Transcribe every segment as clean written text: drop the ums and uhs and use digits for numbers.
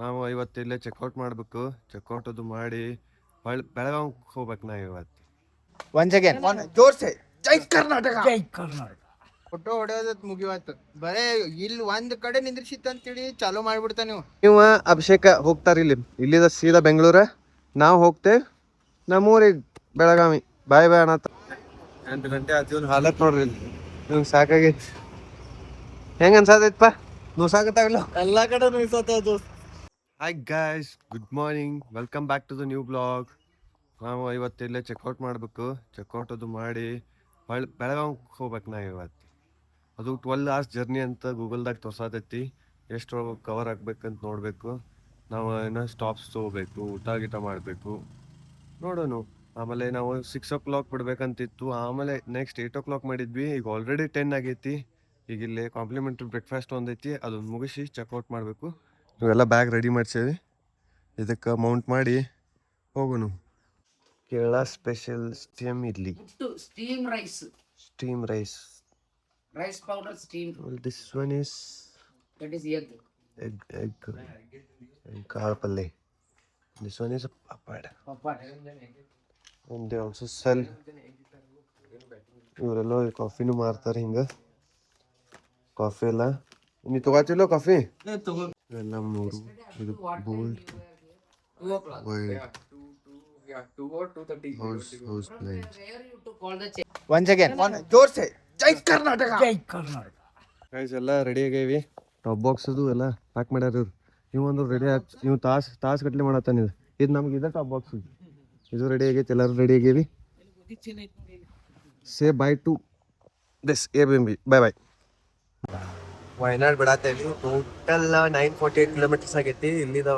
ನಾವು ಇವತ್ತಿಲ್ಲೇ ಚೆಕ್ಔಟ್ ಮಾಡಬೇಕು. ಚೆಕ್ಔಟ್ ಅದು ಮಾಡಿ ಬೆಳಗಾವ್ ಹೋಗ್ಬೇಕು ನಾ ಇವತ್ತು. ಒನ್ಸ್ ಅಗೇನ್ ಜೋರ್ಸೆ ಜೈ ಕರ್ನಾಟಕ, ಜೈ ಕರ್ನಾಟಕ. ಫೋಟೋ ಹೊಡೆಯೋದತ್ ಮುಗಿವಾಯ್ತು. ಬರೇ ಇಲ್ಲಿ ಒಂದ್ ಕಡೆ ನಿಂದ್ರಿಸಿತ್ತಂತೇಳಿ ಚಾಲೂ ಮಾಡ್ಬಿಡ್ತಾ ನೀವು ಅಭಿಷೇಕ ಹೋಗ್ತಾರ ಇಲ್ಲಿದ ಸೀದಾ ಬೆಂಗಳೂರ. ನಾವು ಹೋಗ್ತೇವೆ ನಮ್ಮೂರಿಗೆ ಬೆಳಗಾವಿ. ಬಾಯ್ ಬಾಯ್ ಅನ್ನತ್ತ 8 ಗಂಟೆ ಆಯ್ತು. ಇವ್ನ ಹಾಲತ್ ನೋಡ್ರಿ ಇವ್ನ ಸಾಕಾಗೈತಿ. ಹೆಂಗ ಅನ್ಸಾತೈತಪ್ಪ? ನುಸಾಕತ್ತಾಗಲ್ಲ ಎಲ್ಲಾ ಕಡೆ ನುಯ್ಸತ್ತ ದೋಸ್ತ್. Hi guys, good morning, welcome back to the new blog. ನಾವು ಇವತ್ತಿಲ್ಲೇ ಚೆಕ್ಔಟ್ ಮಾಡಬೇಕು. ಚೆಕ್ಔಟ್ ಅದು ಮಾಡಿ ಬೆಳಗಾವ್ ಹೋಗ್ಬೇಕು ನಾ ಇವತ್ತು. ಅದು 12 hours ಜರ್ನಿ ಅಂತ ಗೂಗಲ್ದಾಗ ತೋರ್ಸಾತೈತಿ. ಎಷ್ಟು ಕವರ್ ಆಗ್ಬೇಕಂತ ನೋಡಬೇಕು. ನಾವು ಏನೋ ಸ್ಟಾಪ್ಸ್ ತೊಗೋಬೇಕು, ಊಟ ಗೀಟ ಮಾಡಬೇಕು, ನೋಡೋಣ. ಆಮೇಲೆ ನಾವು 6 o'clock ಬಿಡ್ಬೇಕಂತಿತ್ತು. ಆಮೇಲೆ ನೆಕ್ಸ್ಟ್ 8 o'clock ಮಾಡಿದ್ವಿ. ಈಗ ಆಲ್ರೆಡಿ 10 ಆಗೈತಿ. ಈಗ ಇಲ್ಲಿ ಕಾಂಪ್ಲಿಮೆಂಟ್ರಿ ಬ್ರೇಕ್ಫಾಸ್ಟ್ ಒಂದೈತಿ, ಅದನ್ನ ಮುಗಿಸಿ ಚೆಕ್ಔಟ್ ಮಾಡಬೇಕು. ಇವೆಲ್ಲ ಬ್ಯಾಗ್ ರೆಡಿ ಮಾಡ್ಸೇವಿ. ಇದಕ್ಕೆ ಮೌಂಟ್ ಮಾಡಿ ಹೋಗೋಣ. Kerala special steam idli, Steam rice. Steam rice. Rice powder steamed. This one is That is egg. egg ಕಾಳು ಪಲ್ಯ. This one is papad. And they also sell. ಇವರೆಲ್ಲ ಕಾಫಿನೂ ಮಾರ್ತಾರೆ. ಹಿಂಗೆ ಕಾಫಿ ಎಲ್ಲ ನೀ ತಗೋತಿಲ್ಲ ಕಾಫಿ ಎಲ್ಲ ಮೂರು. ಇದು bold white house plate. Once again ಜೋರ್ಸೆ ಜೈ ಕರ್ನಾಟಕ, ಜೈ ಕರ್ನಾಟಕ. ಗೈಸ್ ಎಲ್ಲ ರೆಡಿ ಆಗೇವಿ. ಟಾಪ್ ಬಾಕ್ಸ್ ಅದು ಎಲ್ಲ ಪ್ಯಾಕ್ ಮಾಡ್ಯಾರ ಇವ್ರು. ಇವಂದು ರೆಡಿ ಇವ್ ತಾಸು ಗಟ್ಲೆ ಮಾಡತ್ತಾನ. ಇದು ನಮ್ಗೆ ಇದೆ ಟಾಪ್ ಬಾಕ್ಸ್. ಇದು ರೆಡಿ ಆಗೈತಿ, ಎಲ್ಲರೂ ರೆಡಿ ಆಗೇವಿ. Say bye to this Airbnb. Bye bye. Wayanad ಬಿಡತ್ತೇವಿ. ಟೋಟಲ್ 948 ಕಿಲೋಮೀಟರ್ಸ್ ಆಗೈತಿ. ಇಲ್ಲಿದ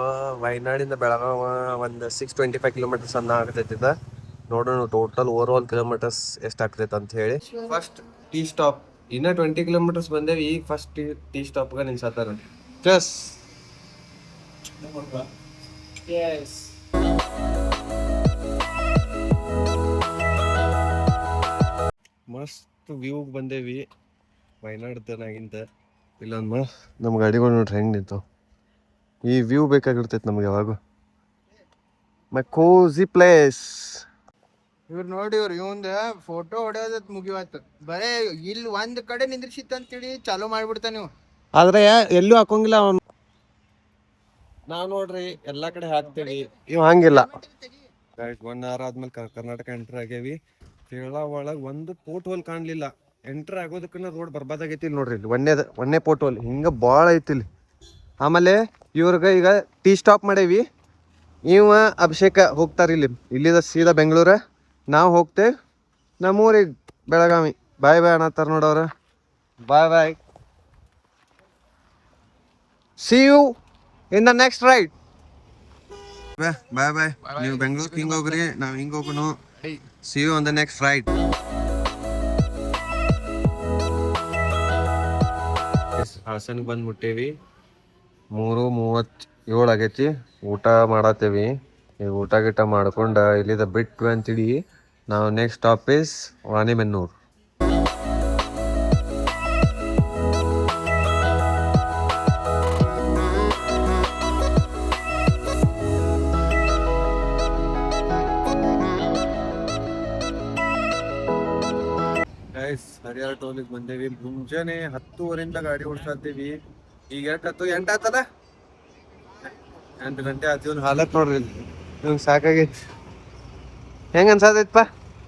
ವಯನಾಡಿಂದ ಬೆಳಗಾವ ಒಂದು 625 ಕಿಲೋಮೀಟರ್ಸ್ ಅನ್ನ ಆಗ್ತೈತಿ. ನೋಡೋಣ ಟೋಟಲ್ ಓವರ್ ಆಲ್ ಕಿಲೋಮೀಟರ್ಸ್ ಎಷ್ಟು ಆಗ್ತೈತೆ ಅಂತ ಹೇಳಿ. First tea stop. ಇನ್ನ 20 ಕಿಲೋಮೀಟರ್ಸ್ ಬಂದೇವಿ. ಈಗ ಫಸ್ಟ್ ಟೀ ಸ್ಟಾಪ್ಗೆ ನಿಲ್ಸತ್ತಾರ. ಜಸ್ Yes. ಮಸ್ತ್ ವ್ಯೂಗೆ ಬಂದೇವಿ ವಯನಾಡ್ದನಾಗಿಂದ. ಇಲ್ಲೊಂದು ಮಸ್ತ್ ನಮ್ಮ ಗಾಡಿಗಳು ನೋಡ್ರಿ ಹೆಂಗೆ ನಿಂತಾವ. ಈ ವ್ಯೂ ಬೇಕಾಗಿರ್ತೈತೆ ನಮ್ಗೆ ಯಾವಾಗ. ಮೈ ಕೋಝಿ ಪ್ಲೇಸ್. ಇವ್ರು ನೋಡಿ ಇವಂದ ಫೋಟೋ ಹೊಡೆಯೋದತ್ ಮುಗಿವಾಯ್ತು. ಬರೇ ಇಲ್ಲಿ ಒಂದ್ ಕಡೆ ನಿಂದ್ರಿಸಿತ್ತಂತೇಳಿ ಚಾಲೂ ಮಾಡ್ಬಿಡ್ತಾ ನೀವು. ಆದ್ರೆ ಎಲ್ಲೂ ಹಾಕೋಂಗಿಲ್ಲ ಅವನು. ನಾವು ನೋಡ್ರಿ ಎಲ್ಲಾ ಕಡೆ ಹಾಕ್ತೇವಿ, ಇವ್ ಹಂಗಿಲ್ಲ. 1 hour ಆದ್ಮೇಲೆ ಕರ್ನಾಟಕ ಎಂಟರ್ ಆಗೇವಿ. ಕೇರಳ ಒಳಗೆ ಒಂದು ಪೋರ್ಟ್ ಹೋಲ್ ಕಾಣ್ಲಿಲ್ಲ. ಎಂಟರ್ ಆಗೋದಕ್ಕನ್ನ ರೋಡ್ ಬರ್ಬಾದಾಗೈತಿ. ಇಲ್ಲಿ ನೋಡ್ರಿ, ಒಂದೇ ಪೋರ್ಟ್ ಹೋಲ್ ಹಿಂಗ ಭಾಳ ಐತಿ ಇಲ್ಲಿ. ಆಮೇಲೆ ಇವ್ರಿಗೆ ಈಗ ಟೀ ಸ್ಟಾಪ್ ಮಾಡೇವಿ. ಇವ ಅಭಿಷೇಕ ಹೋಗ್ತಾರ ಇಲ್ಲಿದ ಸೀದಾ ಬೆಂಗಳೂರ. ನಾವು ಹೋಗ್ತೇವೆ ನಮ್ಮೂರಿಗೆ ಬೆಳಗಾವಿ. ಬಾಯ್ ಬಾಯ್ ಅನ್ನತ್ತಾರ ನೋಡವ್ರ. Bye bye, see you in the next ride. Bye bye. ನೀವು ಬೆಂಗಳೂರಿಗೆ ಹಿಂಗೆ ಹೋಗ್ರಿ, ನಾವು ಹಿಂಗೆ ಹೋಗೋಣ. See you on the next ride. ಹಾಸನ್ಗೆ ಬಂದು ಮುಟ್ಟೇವಿ. 3:37 ಆಗೈತಿ. ಊಟ ಮಾಡತ್ತೇವಿ. ಈಗ ಊಟ ಗೀಟ ಮಾಡ್ಕೊಂಡು ಇಲ್ಲಿದ ಬಿಟ್ವಿ ಅಂತಿಡಿ. ನಾವು next stop is Ranebennur. Harihar ಟೋಲಿಗೆ ಬಂದೇವಿ. ಮುಂಜಾನೆ 10:30 ಗಾಡಿ ಓಡಿಸ್ತೀವಿ. ಈಗ 8 ಆತಲ್ಲ, 8 ಗಂಟೆ ಆಯ್ತು. ಇವ್ನ ಹಾಲತ್ ನೋಡ್ರಿ ಇವ್ನ ಸಾಕಾಗೈತಿ. ಹೆಂಗ ಅನ್ಸಾತೈತಪ್ಪ?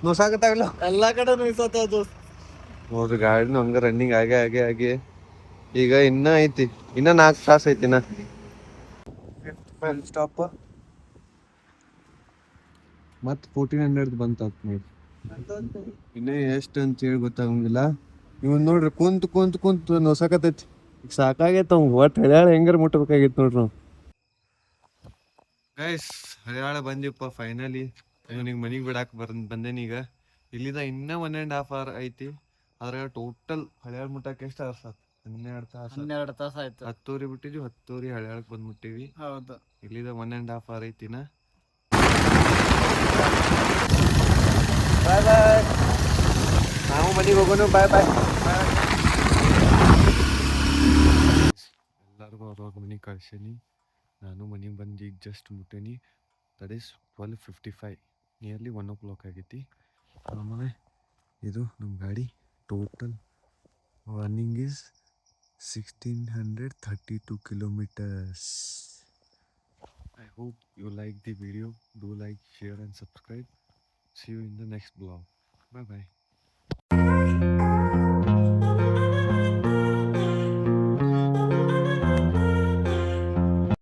ನುಸಾಕತ್ತಾಗಲ್ಲ ಎಲ್ಲಾ ಕಡೆ ನುಯ್ಸತ್ತ ದೋಸ್ತ್. ನೋಡ್ರಿ ಗಾಡಿನೂ ಹಂಗ ರನ್ನಿಂಗ್ ಆಗಿ ಈಗ ಇನ್ನ ಐತಿ. ಇನ್ನ 4 ತಾಸು ಐತಿ. ಸ್ಟಾಪ್ ಮತ್ 1400 ಬಂತ ನೋಡಿ. ಇನ್ನ ಎಷ್ಟು ಅಂತ ಹೇಳಿ ಗೊತ್ತಾಗಂಗಿಲ್ಲ. ಇವನ್ ನೋಡ್ರಿ ಕುಂತು ನೋಸಾಕತೈತಿ. ಈಗ ಸಾಕಾಗೈತ. ಒಟ್ಟು ಹಳ್ಯಾಳ ಹೆಂಗಾರ ಮುಟ್ಟಬೇಕಾಗಿತ್ತು ನೋಡ್ರಿ ನಾವು. ಗೈಸ್, ಹಳ್ಯಾಳ ಬಂದಿವಪ್ಪ ಫೈನಲಿ. ಇವನಿಗೆ ಮನಿಗೆ ಬಿಡಾಕ ಬಂದೇನಿ. ಈಗ ಇಲ್ಲಿಂದ ಇನ್ನ 1.5 hour ಐತಿ. ಅದ್ರಾಗ ಟೋಟಲ್ ಹಳ್ಯಾಳ ಮುಟ್ಟಕ್ಕೆ ಎಷ್ಟು ಅವರ್ಸ್ ಆಯ್ತು? 12 ತಾಸ ಆಯ್ತು. 10:00 ಬಿಟ್ಟಿದ್ವಿ. 10:00 ಹಳ್ಯಾಳಕ್ಕೆ ಬಂದ್ ಮುಟ್ಟಿವಿ. ಹೌದು. ಇಲ್ಲಿಂದ 1.5 hour ಐತಿನ. ಬಾಯ್ ಬಾಯ್. ನಾವು ಮನೆಗೆ ಹೋಗೋಣ. ಬಾಯ್ ಬಾಯ್. ಎಲ್ಲರಿಗೂ ಅವ್ರವ್ರ ಮನೆಗೆ ಕಳ್ಸೀನಿ. ನಾನು ಮನೆಗೆ ಬಂದು ಈಗ ಜಸ್ಟ್ ಮುಟ್ಟೀನಿ. ದಟ್ ಈಸ್ 12:55, ನಿಯರ್ಲಿ 1 o'clock ಆಗೈತಿ. ಆಮೇಲೆ ಇದು ನಮ್ಮ ಗಾಡಿ total running is 1632 kilometers. I hope you like the video. Do like, share and subscribe. See you in the next vlog. Bye bye.